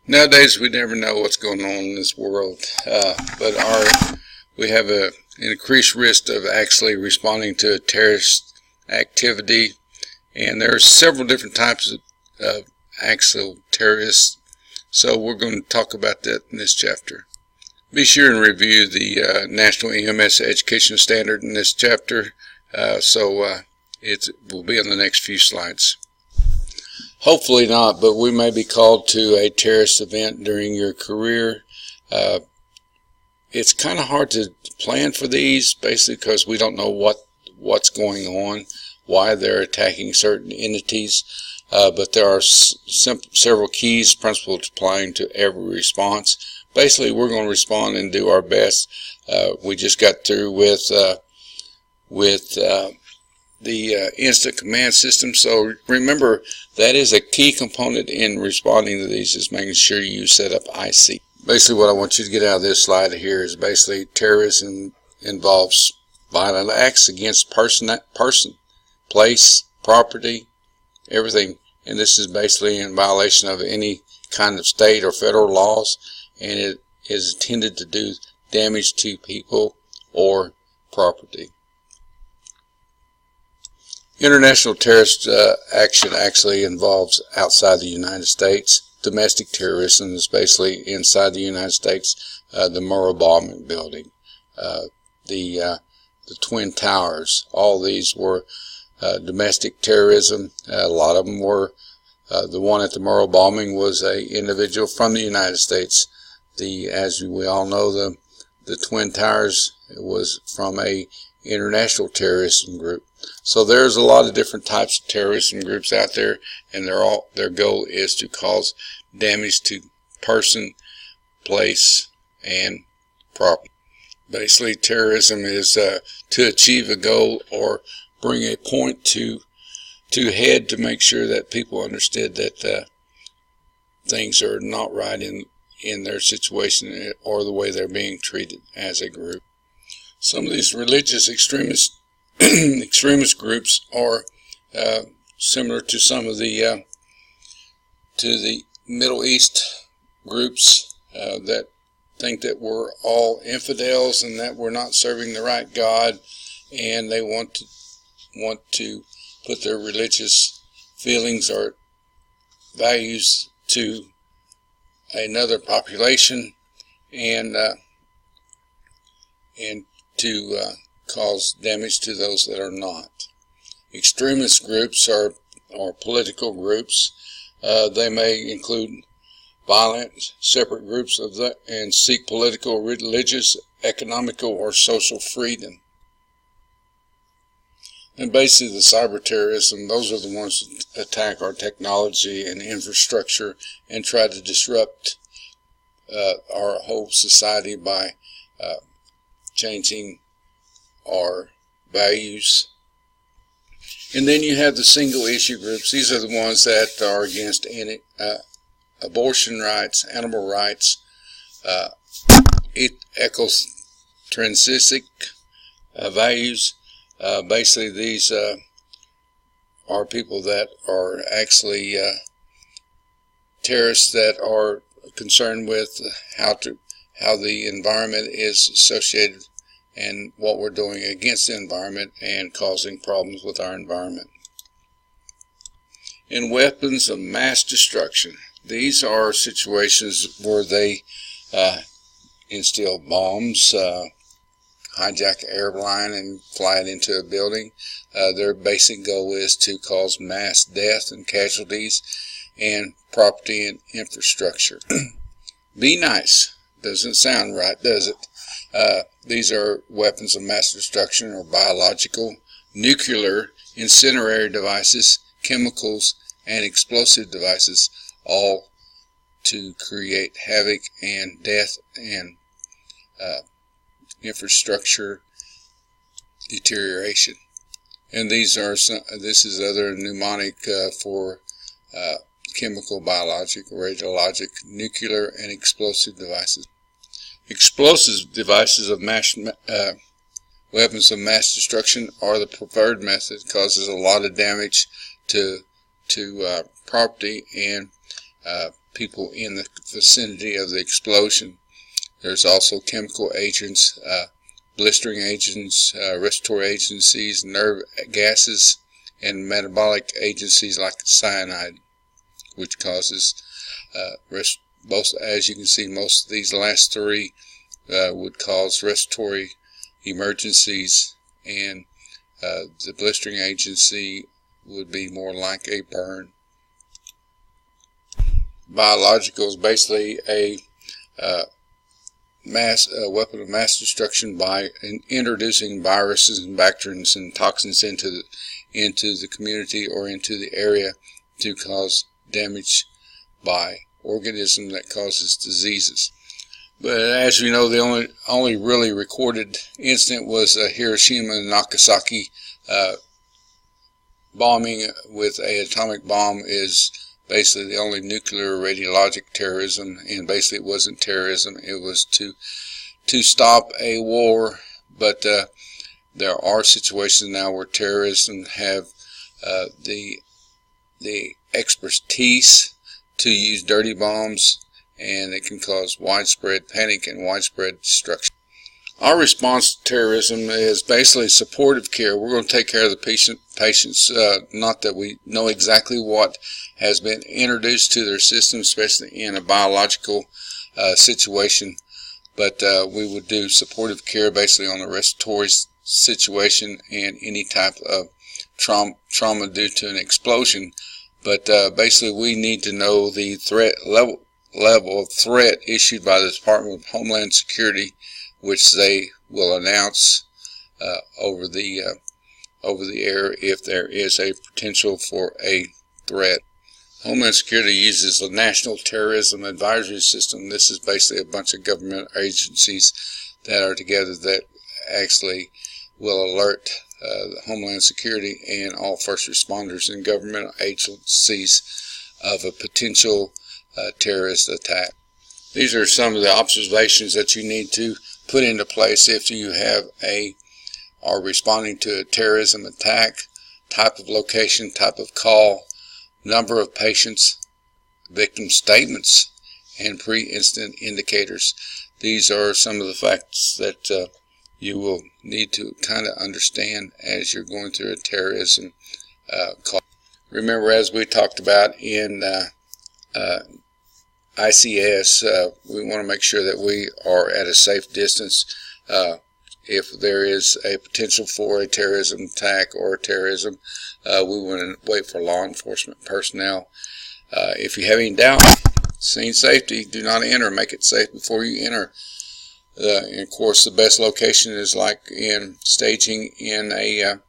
Nowadays, we never know what's going on in this world, but we have an increased risk of actually responding to a terrorist activity, and there are several different types of actual terrorists, so we're going to talk about that in this chapter. Be sure and review the National EMS Education Standard in this chapter, it will be on the next few slides. Hopefully not, but we may be called to a terrorist event during your career. It's kind of hard to plan for these, basically because we don't know what's going on, why they're attacking certain entities, but there are several keys, principles applying to every response. Basically, we're going to respond and do our best. We just got through with the instant command system, so remember that is a key component in responding to these, is making sure you set up IC. Basically what I want you to get out of this slide here is basically terrorism involves violent acts against person, place, property, everything, and this is basically in violation of any kind of state or federal laws, and it is intended to do damage to people or property. International terrorist action actually involves outside the United States. Domestic terrorism is basically inside the United States. The Murrah bombing building, the Twin Towers, all these were domestic terrorism. A lot of them were. The one at the Murrah bombing was an individual from the United States. As we all know, the Twin Towers was from a international terrorism group. So there's a lot of different types of terrorism groups out there, and their goal is to cause damage to person, place, and property. Basically, terrorism is to achieve a goal or bring a point to head to make sure that people understood that things are not right in their situation or the way they're being treated as a group. Some of these religious extremist groups are similar to some of the Middle East groups that think that we're all infidels and that we're not serving the right God, and they want to put their religious feelings or values to another population and to cause damage to those that are not. Extremist groups are political groups. They may include violent, separate groups and seek political, religious, economical, or social freedom. And basically the cyber terrorism, those are the ones that attack our technology and infrastructure and try to disrupt our whole society by changing our values. And then you have the single issue groups. These are the ones that are against abortion rights, animal rights, ecotransic values. Basically these are people that are actually terrorists that are concerned with how the environment is associated and what we're doing against the environment and causing problems with our environment. And weapons of mass destruction. These are situations where they instill bombs, hijack an airline and fly it into a building. Their basic goal is to cause mass death and casualties and property and infrastructure. Be nice. Doesn't sound right, does it? These are weapons of mass destruction or biological, nuclear, incendiary devices, chemicals, and explosive devices, all to create havoc and death and infrastructure deterioration. And this is other mnemonic for chemical, biological, radiologic, nuclear, and explosive devices. Explosive devices of weapons of mass destruction are the preferred method. It causes a lot of damage to property and people in the vicinity of the explosion. There's also chemical agents, blistering agents, respiratory agencies, nerve gases, and metabolic agencies like cyanide, which causes as you can see, most of these last three would cause respiratory emergencies, and the blistering agency would be more like a burn. Biological is basically a weapon of mass destruction by introducing viruses and bacterias and toxins into the community or into the area to cause damage by organism that causes diseases. But as we know, the only really recorded incident was Hiroshima and Nagasaki. Bombing with an atomic bomb is basically the only nuclear radiologic terrorism, and basically it wasn't terrorism, it was to stop a war. But there are situations now where terrorists have the expertise to use dirty bombs, and it can cause widespread panic and widespread destruction. Our response to terrorism is basically supportive care. We're going to take care of the patients, not that we know exactly what has been introduced to their system, especially in a biological situation, but we would do supportive care basically on the respiratory situation and any type of trauma due to an explosion. But basically we need to know the threat level of threat issued by the Department of Homeland Security, which they will announce over the air if there is a potential for a threat. Homeland Security uses the National Terrorism Advisory System. This is basically a bunch of government agencies that are together that actually will alert the Homeland Security and all first responders and government agencies of a potential terrorist attack. These are some of the observations that you need to put into place if you are responding to a terrorism attack: type of location, type of call, number of patients, victim statements, and pre-incident indicators. These are some of the facts that you will need to kind of understand as you're going through a terrorism call. Remember, as we talked about in ICS, we want to make sure that we are at a safe distance. If there is a potential for a terrorism attack or terrorism, we want to wait for law enforcement personnel. If you have any doubt, scene safety, do not enter. Make it safe before you enter. And of course, the best location is like in staging in a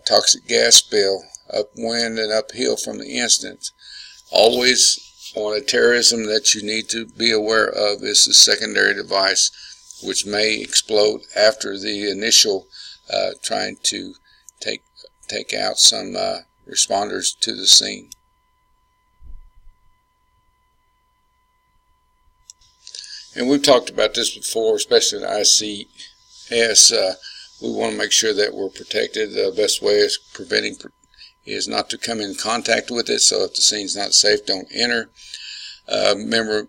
toxic gas spill, upwind and uphill from the incident. Always on a terrorism that you need to be aware of is the secondary device, which may explode after the initial trying to take out some responders to the scene. And we've talked about this before, especially in ICS. We want to make sure that we're protected. The best way is preventing is not to come in contact with it. So if the scene's not safe, don't enter. Remember,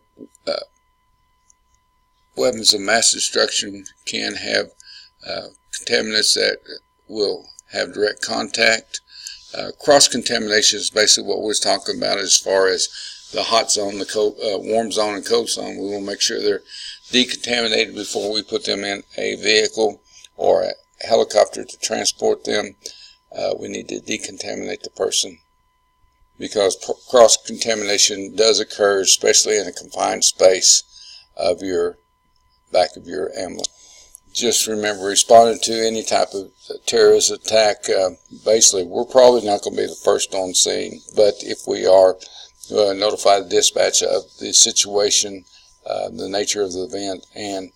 weapons of mass destruction can have contaminants that will have direct contact. Cross-contamination is basically what we're talking about as far as the hot zone, the warm zone, and cold zone. We will make sure they're decontaminated before we put them in a vehicle or a helicopter to transport them. We need to decontaminate the person, because cross-contamination does occur, especially in a confined space of your back of your ambulance. Just remember, responding to any type of terrorist attack, basically we're probably not going to be the first on scene, but if we are, notify the dispatch of the situation, the nature of the event, and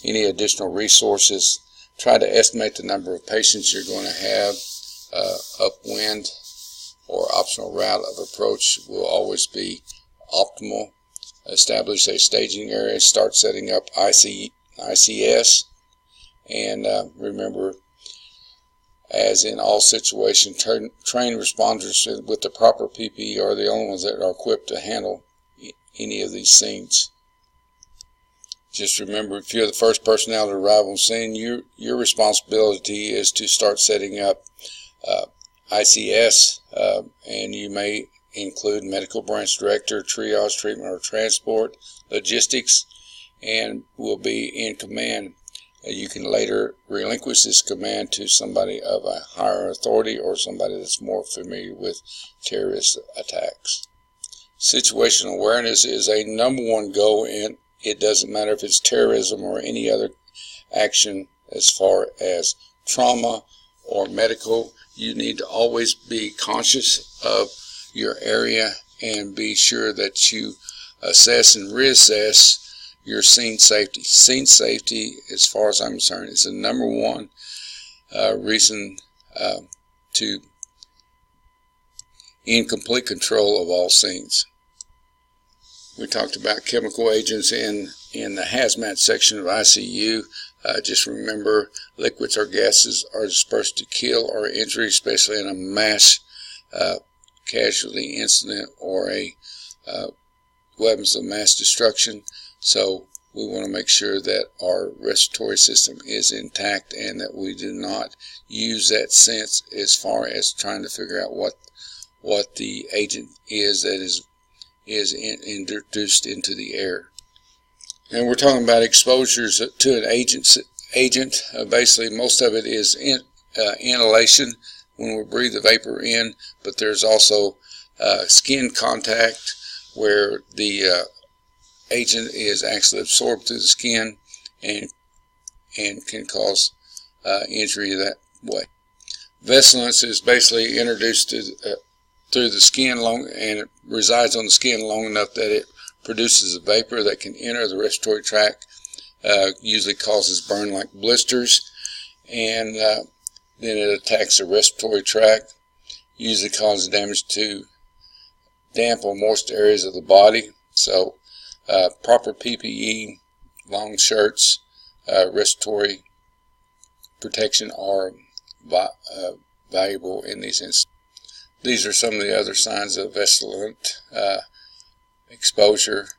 any additional resources. Try to estimate the number of patients you're going to have. Upwind or optional route of approach will always be optimal. Establish a staging area, start setting up ICS, and remember, as in all situations, trained responders with the proper PPE are the only ones that are equipped to handle any of these scenes. Just remember, if you're the first personnel to arrive on scene, your responsibility is to start setting up ICS, and you may include medical branch director, triage, treatment, or transport, logistics, and will be in command. You can later relinquish this command to somebody of a higher authority or somebody that's more familiar with terrorist attacks. Situational awareness is a #1 goal, and it doesn't matter if it's terrorism or any other action as far as trauma or medical. You need to always be conscious of your area and be sure that you assess and reassess your scene safety. Scene safety, as far as I'm concerned, is the #1 reason to in complete control of all scenes. We talked about chemical agents in the hazmat section of ICU. Just remember, liquids or gases are dispersed to kill or injure, especially in a mass casualty incident or a weapons of mass destruction. So we want to make sure that our respiratory system is intact and that we do not use that sense as far as trying to figure out what the agent is that is introduced into the air. And we're talking about exposures to an agent. Basically, most of it is inhalation when we breathe the vapor in, but there's also skin contact where the agent is actually absorbed through the skin and can cause injury that way. Vesicants is basically introduced through the skin and it resides on the skin long enough that it produces a vapor that can enter the respiratory tract, usually causes burn like blisters, and then it attacks the respiratory tract, usually causes damage to damp or moist areas of the body. So proper PPE, long shirts, respiratory protection are valuable in these instances. These are some of the other signs of vesiculant exposure,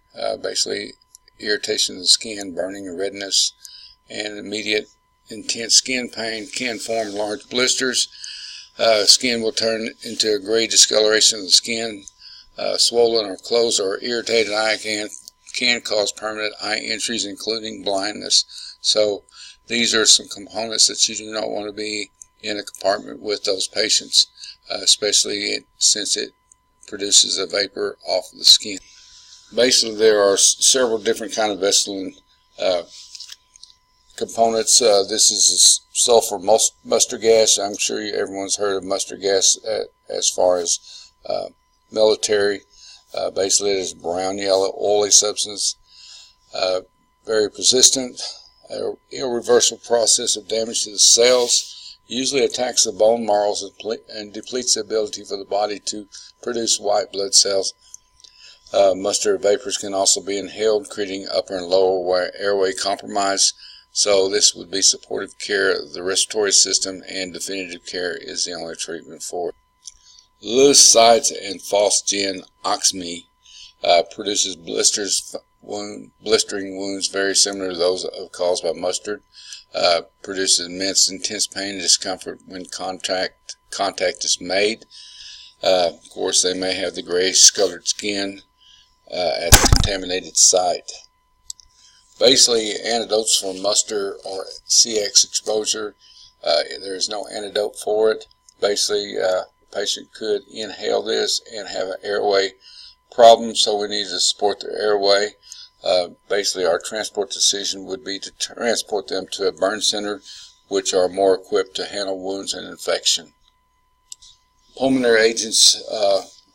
basically irritation of the skin, burning and redness, and immediate intense skin pain can form large blisters. Skin will turn into a gray discoloration of the skin. Swollen or closed or irritated eye can cause permanent eye injuries, including blindness. So these are some components that you do not want to be in a compartment with those patients, especially since it produces a vapor off of the skin. Basically, there are several different kind of vesiculant components. This is sulfur mustard gas. I'm sure everyone's heard of mustard gas as far as military. Basically, it is brown, yellow, oily substance, very persistent, irreversible process of damage to the cells. Usually attacks the bone marrows and depletes the ability for the body to produce white blood cells. Mustard vapors can also be inhaled, creating upper and lower airway compromise. So this would be supportive care of the respiratory system, and definitive care is the only treatment for it. Lewis sites and phosgen oxime produces blistering wounds very similar to those caused by mustard. Produces immense intense pain and discomfort when contact is made. Of course, they may have the grayish colored skin at the contaminated site. Basically, antidotes for mustard or CX exposure, there is no antidote for it. Basically, the patient could inhale this and have an airway problem, so we need to support their airway. Basically, our transport decision would be to transport them to a burn center, which are more equipped to handle wounds and infection. Pulmonary agents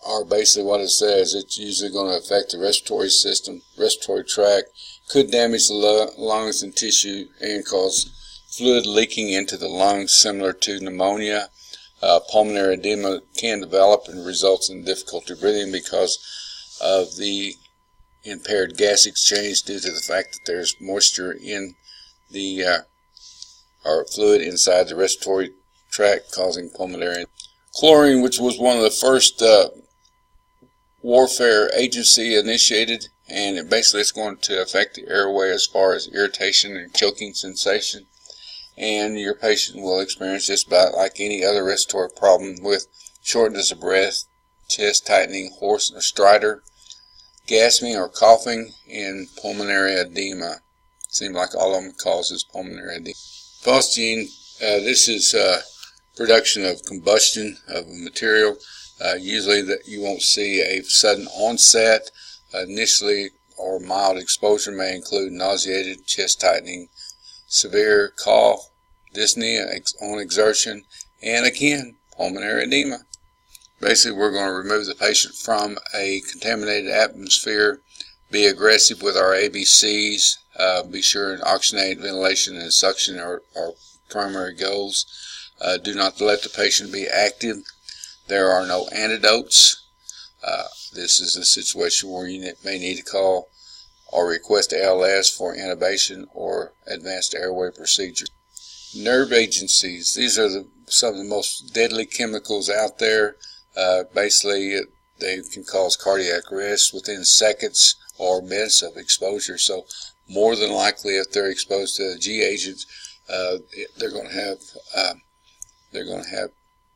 are basically what it says. It's usually going to affect the respiratory system, respiratory tract, could damage the lungs and tissue, and cause fluid leaking into the lungs, similar to pneumonia. Pulmonary edema can develop and results in difficulty breathing because of the impaired gas exchange due to the fact that there's moisture in the or fluid inside the respiratory tract, causing pulmonary. Chlorine, which was one of the first warfare agency initiated, and it's going to affect the airway as far as irritation and choking sensation, and your patient will experience just about like any other respiratory problem with shortness of breath, chest tightening, hoarse or stridor, gasping or coughing, and pulmonary edema. Seems like all of them causes pulmonary edema. Phosgene, this is production of combustion of a material. Usually that you won't see a sudden onset. Initially or mild exposure may include nauseated, chest tightening, severe cough, dyspnea on exertion, and again, pulmonary edema. Basically, we're going to remove the patient from a contaminated atmosphere, be aggressive with our ABCs, be sure and oxygenate, ventilation, and suction are our primary goals. Do not let the patient be active. There are no antidotes. This is a situation where you may need to call or request ALS for intubation or advanced airway procedure. Nerve agencies. These are some of the most deadly chemicals out there. Basically, they can cause cardiac arrest within seconds or minutes of exposure. So, more than likely, if they're exposed to a G agent, they're going to have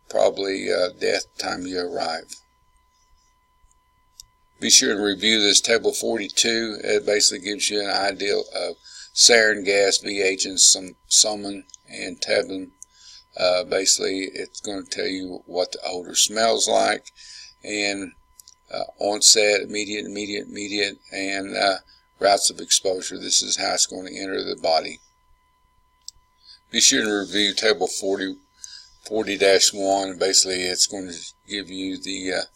probably death time you arrive. Be sure to review this table 42. It basically gives you an idea of sarin gas, V agents, some summon, and tabun. Basically, it's going to tell you what the odor smells like, and onset, immediate, and routes of exposure. This is how it's going to enter the body. Be sure to review table 40-1. Basically, it's going to give you the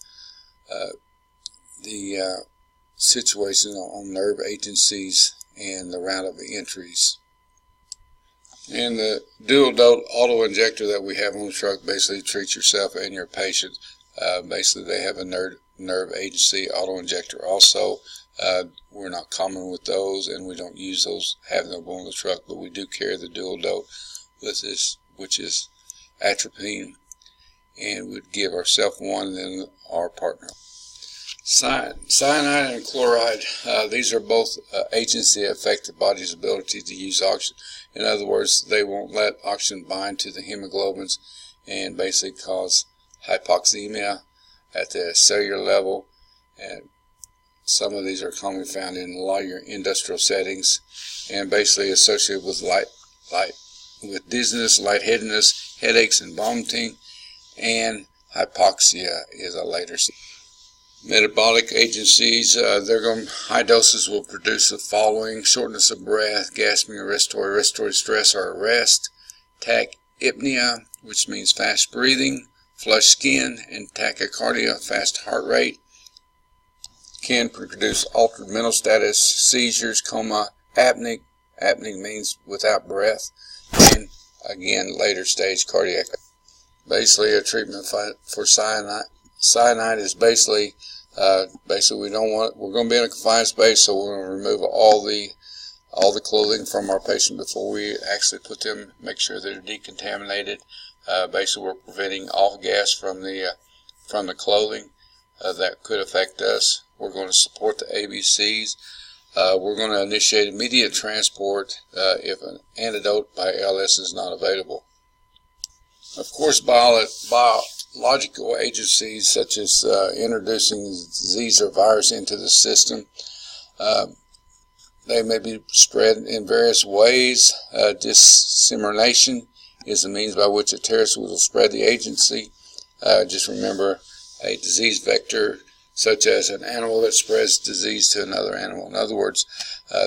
situation on nerve agencies and the route of nerves. And the dual dose auto injector that we have on the truck basically treats yourself and your patient. Basically, they have a nerve agency auto injector also. We're not common with those, and we don't use those, have them on the truck, but we do carry the dual dose with this, which is atropine, and we'd give ourselves one and then our partner. Cyanide and chloride, these are both agents that affect the body's ability to use oxygen. In other words, they won't let oxygen bind to the hemoglobins and basically cause hypoxemia at the cellular level. And some of these are commonly found in a lot of your industrial settings, and basically associated with with dizziness, lightheadedness, headaches, and vomiting, and hypoxia is a later stage. Metabolic agencies, high doses will produce the following: shortness of breath, gasping or respiratory stress or arrest, tachypnea, which means fast breathing, flushed skin, and tachycardia, fast heart rate. Can produce altered mental status, seizures, coma, apnea means without breath, and again later stage cardiac. Basically, a treatment for cyanide. Cyanide is basically we're going to be in a confined space, so we're going to remove all the clothing from our patient before we actually put them, make sure they're decontaminated. Basically, we're preventing off gas from the clothing that could affect us. We're going to support the ABCs. We're going to initiate immediate transport if an antidote by ALS is not available. Of course, biological agencies such as introducing disease or virus into the system, they may be spread in various ways. Dissemination is the means by which a terrorist will spread the agency. Just remember, a disease vector such as an animal that spreads disease to another animal. In other words,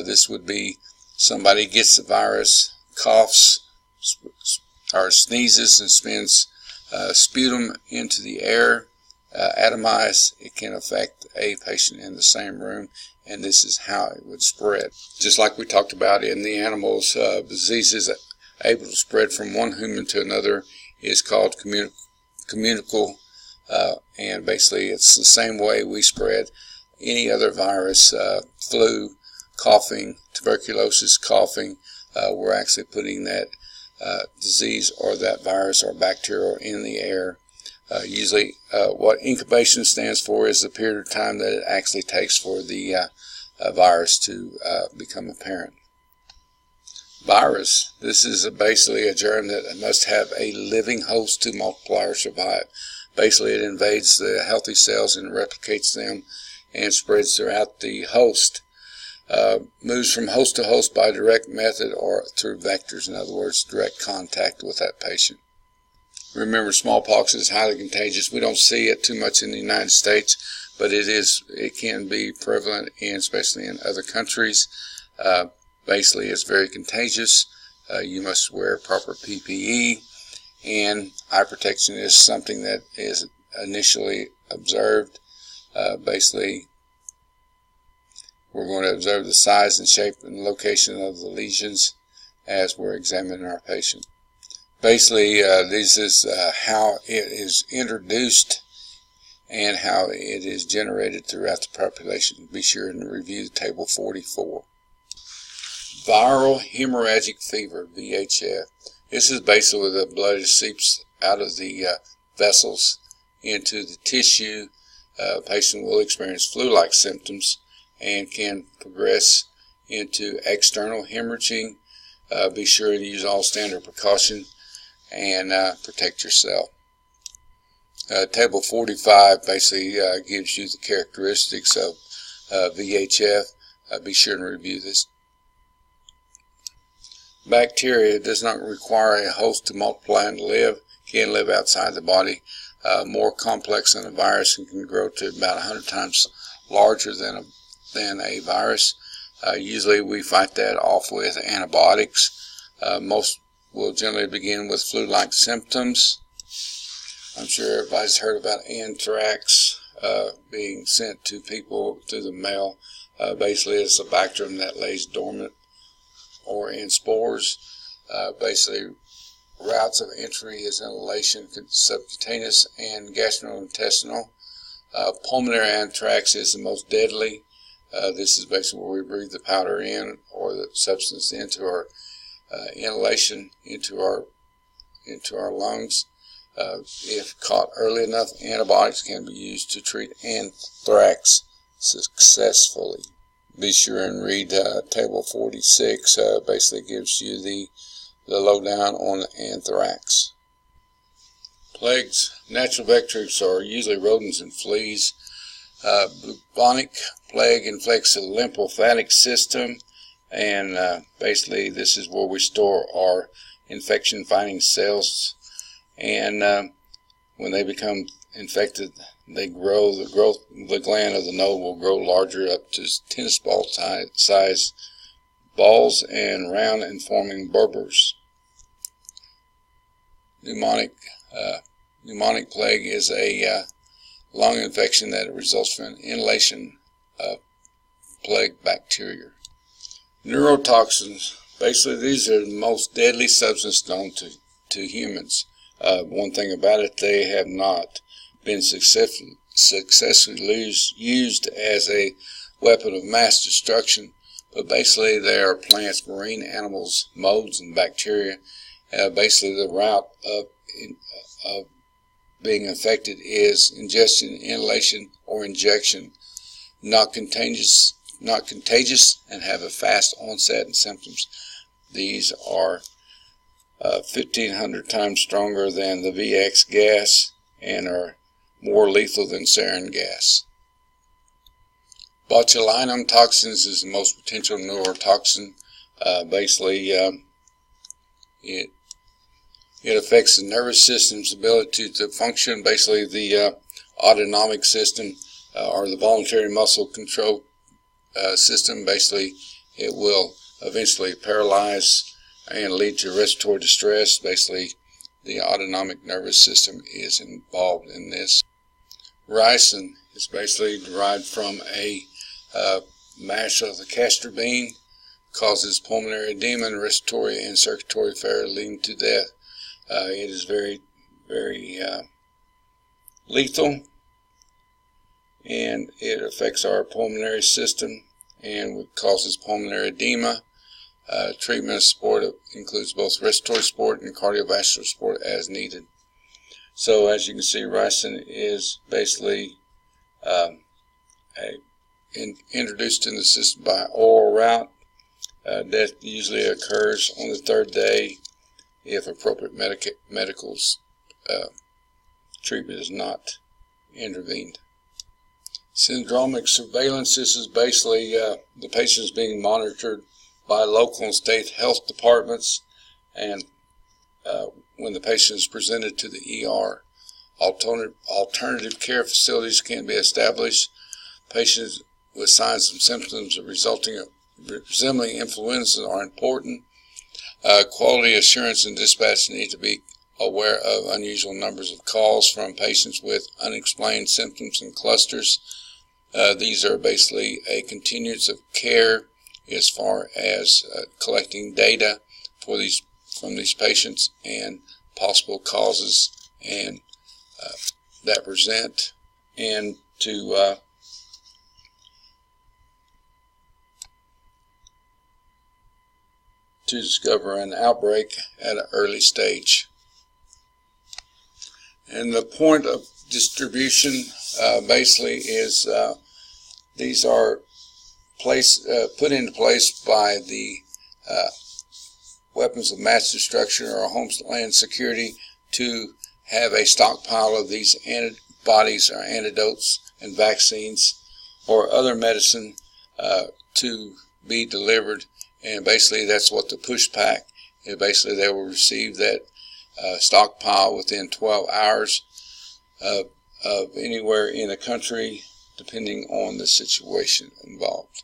this would be somebody gets the virus, coughs, or sneezes and spins sputum into the air, atomized. It can affect a patient in the same room, and this is how it would spread. Just like we talked about in the animals, diseases able to spread from one human to another is called communicable, and basically it's the same way we spread any other virus, flu, coughing, tuberculosis, coughing. We're actually putting that disease or that virus or bacteria in the air. Usually what incubation stands for is the period of time that it actually takes for the virus to become apparent. Virus. This is basically a germ that must have a living host to multiply or survive. Basically, it invades the healthy cells and replicates them and spreads throughout the host. Moves from host to host by direct method or through vectors, in other words, direct contact with that patient. Remember, smallpox is highly contagious. We don't see it too much in the United States, but it can be prevalent, especially in other countries. Basically, it's very contagious. You must wear proper PPE, and eye protection is something that is initially observed. Basically, we're going to observe the size and shape and location of the lesions as we're examining our patient. Basically, this is how it is introduced and how it is generated throughout the population. Be sure and review table 44. Viral hemorrhagic fever, VHF. This is basically where the blood seeps out of the vessels into the tissue. A patient will experience flu-like symptoms and can progress into external hemorrhaging. Be sure to use all standard precaution and protect yourself. Table 45 basically gives you the characteristics of VHF. Be sure and review this. Bacteria does not require a host to multiply and live, can live outside the body. More complex than a virus and can grow to about 100 times larger than a virus. Usually we fight that off with antibiotics. Most will generally begin with flu-like symptoms. I'm sure everybody's heard about anthrax being sent to people through the mail. Basically, it's a bacterium that lays dormant or in spores. Basically, routes of entry is inhalation, subcutaneous, and gastrointestinal. Pulmonary anthrax is the most deadly. This is basically where we breathe the powder in or the substance into our inhalation into our lungs. If caught early enough, antibiotics can be used to treat anthrax successfully. Be sure and read table 46. Basically gives you the lowdown on anthrax. Plagues. Natural vectors are usually rodents and fleas. Bubonic plague infects the lymphatic system, and basically this is where we store our infection-fighting cells. And when they become infected, they grow. The gland of the node will grow larger, up to tennis ball size balls, and round and forming burbers. Pneumonic plague is a lung infection that results from inhalation of plague bacteria. Neurotoxins. Basically, these are the most deadly substance known to humans. One thing about it, they have not been successfully used as a weapon of mass destruction, but basically they are plants, marine animals, molds, and bacteria. Basically, the route of being infected is ingestion, inhalation, or injection. Not contagious, and have a fast onset and symptoms. These are 1,500 times stronger than the VX gas and are more lethal than sarin gas. Botulinum toxins is the most potential neurotoxin. Basically, it affects the nervous system's ability to function. Basically, the autonomic system or the voluntary muscle control system. Basically, it will eventually paralyze and lead to respiratory distress. Basically, the autonomic nervous system is involved in this. Ricin is basically derived from a mash of the castor bean, causes pulmonary edema and respiratory and circulatory failure, leading to death. It is very, very lethal, and it affects our pulmonary system and causes pulmonary edema. Treatment support includes both respiratory support and cardiovascular support as needed. So as you can see, ricin is basically introduced in the system by oral route. Death usually occurs on the third day if appropriate medical treatment is not intervened. Syndromic surveillance, this is basically the patient is being monitored by local and state health departments, and when the patient is presented to the ER, alternative care facilities can be established. Patients with signs and symptoms resembling influenza are important. Quality assurance and dispatch need to be aware of unusual numbers of calls from patients with unexplained symptoms and clusters. These are basically a continuance of care as far as collecting data from these patients and possible causes and that present, and to discover an outbreak at an early stage. And the point of distribution basically is these are put into place by the weapons of mass destruction or homeland security to have a stockpile of these antibodies or antidotes and vaccines or other medicine to be delivered. And basically that's what the push pack is. Basically they will receive that stockpile within 12 hours of anywhere in the country, depending on the situation involved.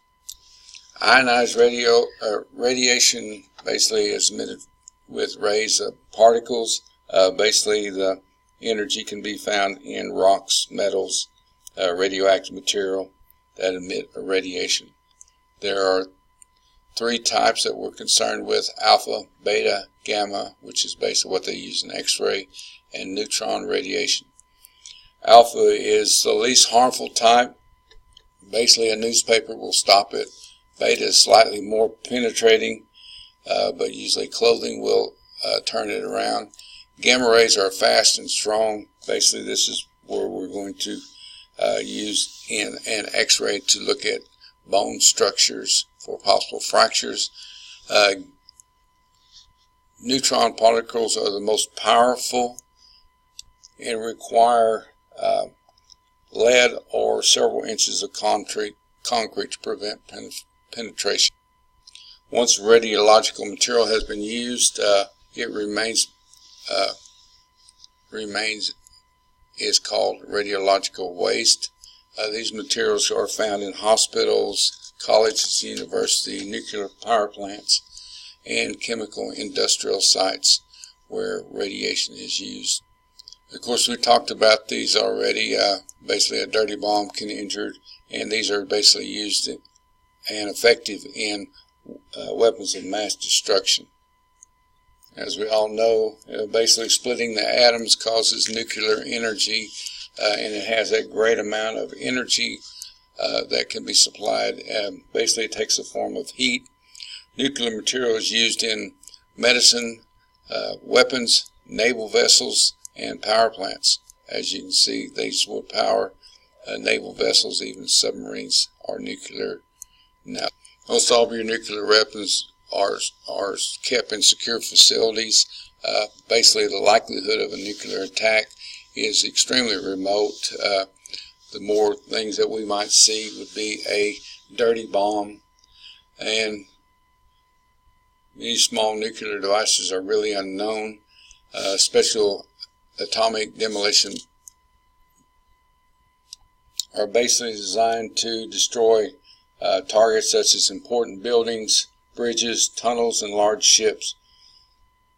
Ionized radiation basically is emitted with rays of particles. Basically the energy can be found in rocks, metals, radioactive material that emit a radiation. There are three types that we're concerned with: alpha, beta, gamma, which is basically what they use in X-ray, and neutron radiation. Alpha is the least harmful type. Basically a newspaper will stop it. Beta is slightly more penetrating, but usually clothing will turn it around. Gamma rays are fast and strong. Basically this is where we're going to use in an X-ray to look at bone structures for possible fractures. Neutron particles are the most powerful and require lead or several inches of concrete to prevent penetration. Once radiological material has been used, it remains is called radiological waste. These materials are found in hospitals, colleges, university, nuclear power plants, and chemical industrial sites where radiation is used. Of course, we talked about these already. Basically a dirty bomb can injure, and these are basically used and effective in weapons of mass destruction. As we all know, basically splitting the atoms causes nuclear energy, and it has a great amount of energy that can be supplied. Basically it takes the form of heat. Nuclear material is used in medicine, weapons, naval vessels, and power plants. As you can see, these will power naval vessels. Even submarines are nuclear now. Most all of your nuclear weapons are kept in secure facilities. Basically the likelihood of a nuclear attack is extremely remote. The more things that we might see would be a dirty bomb, and many small nuclear devices are really unknown. Special atomic demolition are basically designed to destroy targets such as important buildings, bridges, tunnels, and large ships.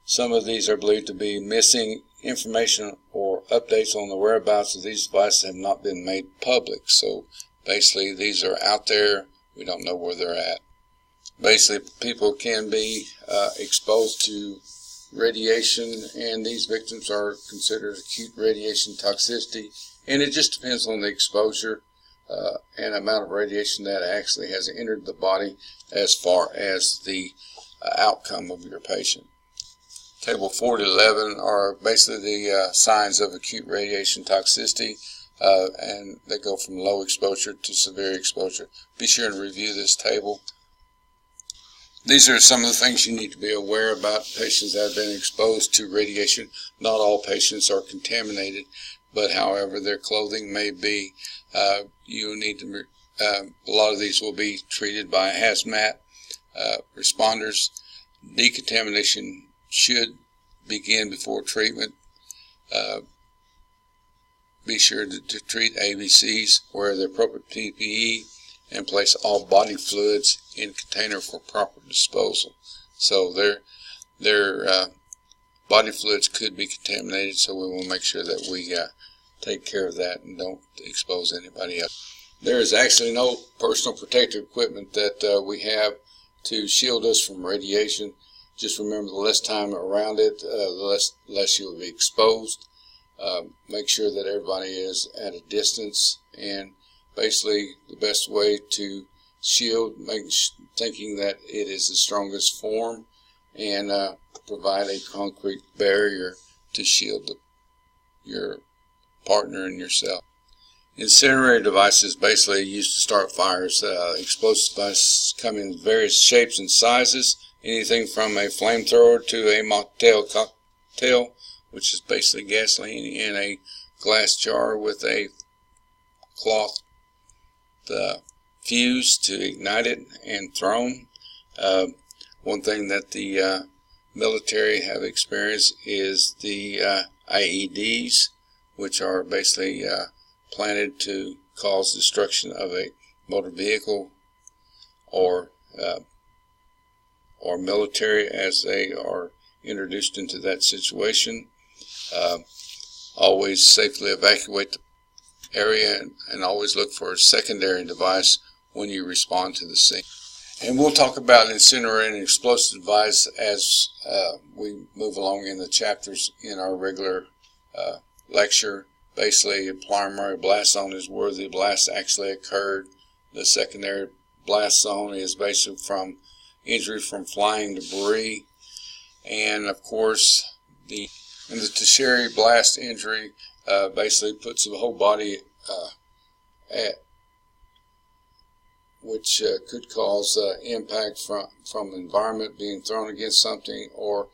Some of these are believed to be missing. Information or updates on the whereabouts of these devices have not been made public. So basically these are out there. We don't know where they're at. Basically people can be exposed to radiation, and these victims are considered acute radiation toxicity, and it just depends on the exposure. and amount of radiation that actually has entered the body as far as the outcome of your patient. Table 4 to 11 are basically the signs of acute radiation toxicity, and they go from low exposure to severe exposure. Be sure and review this table. These are some of the things you need to be aware about patients that have been exposed to radiation. Not all patients are contaminated, but however their clothing may be, you need to, a lot of these will be treated by hazmat responders. Decontamination should begin before treatment. Be sure to treat ABCs, wear the appropriate PPE, and place all body fluids in container for proper disposal. So their body fluids could be contaminated, so we will make sure that we take care of that and don't expose anybody else. There is actually no personal protective equipment that we have to shield us from radiation. Just remember, the less time around it, the less you'll be exposed. Make sure that everybody is at a distance, and basically the best way to shield, thinking that it is the strongest form, and provide a concrete barrier to shield your partner and yourself. Incendiary devices basically used to start fires. Explosive devices come in various shapes and sizes, anything from a flamethrower to a mocktail cocktail, which is basically gasoline in a glass jar with a cloth fuse to ignite it and thrown. One thing that the military have experienced is the IEDs, which are basically planted to cause destruction of a motor vehicle or military as they are introduced into that situation. Always safely evacuate the area, and always look for a secondary device when you respond to the scene. And we'll talk about incinerating and explosive device as we move along in the chapters in our regular lecture. Basically, a primary blast zone is where the blast actually occurred. The secondary blast zone is basically from injury from flying debris, and of course the tertiary blast injury basically puts the whole body at which could cause impact from the environment being thrown against something or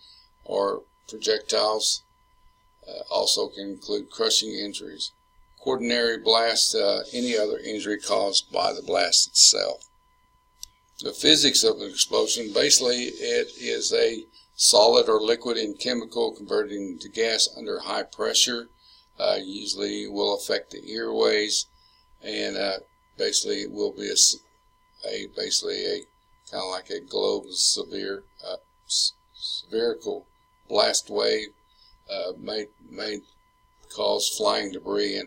projectiles. Also can include crushing injuries. Quaternary blast, any other injury caused by the blast itself. The physics of an explosion, basically it is a solid or liquid in chemical converting to gas under high pressure. Usually will affect the airways, and basically it will be basically a kind of like a globe spherical blast wave. May cause flying debris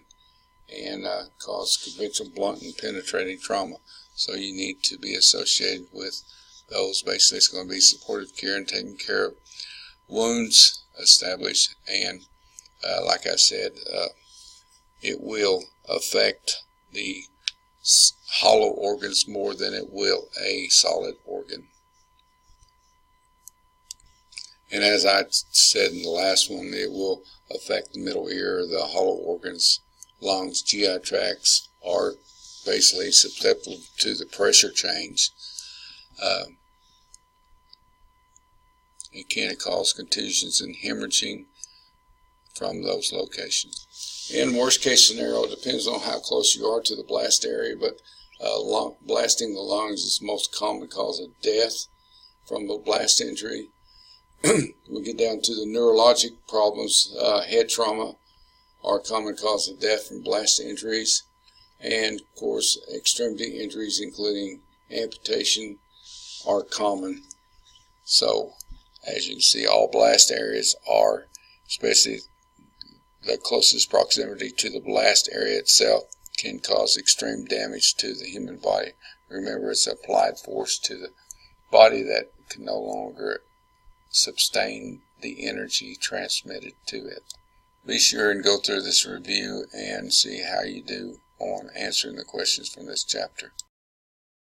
and cause conventional blunt and penetrating trauma. So you need to be associated with those. Basically, it's going to be supportive care and taking care of wounds established, and like I said, it will affect the hollow organs more than it will a solid organ. And as I said in the last one, it will affect the middle ear, the hollow organs, lungs, GI tracts are basically susceptible to the pressure change. It can cause contusions and hemorrhaging from those locations. In worst case scenario, it depends on how close you are to the blast area, but blasting the lungs is the most common cause of death from a blast injury. We get down to the neurologic problems. Head trauma are a common cause of death from blast injuries, and of course extremity injuries including amputation are common. So as you can see, all blast areas are, especially the closest proximity to the blast area itself, can cause extreme damage to the human body. Remember, it's applied force to the body that can no longer sustain the energy transmitted to it. Be sure and go through this review and see how you do on answering the questions from this chapter.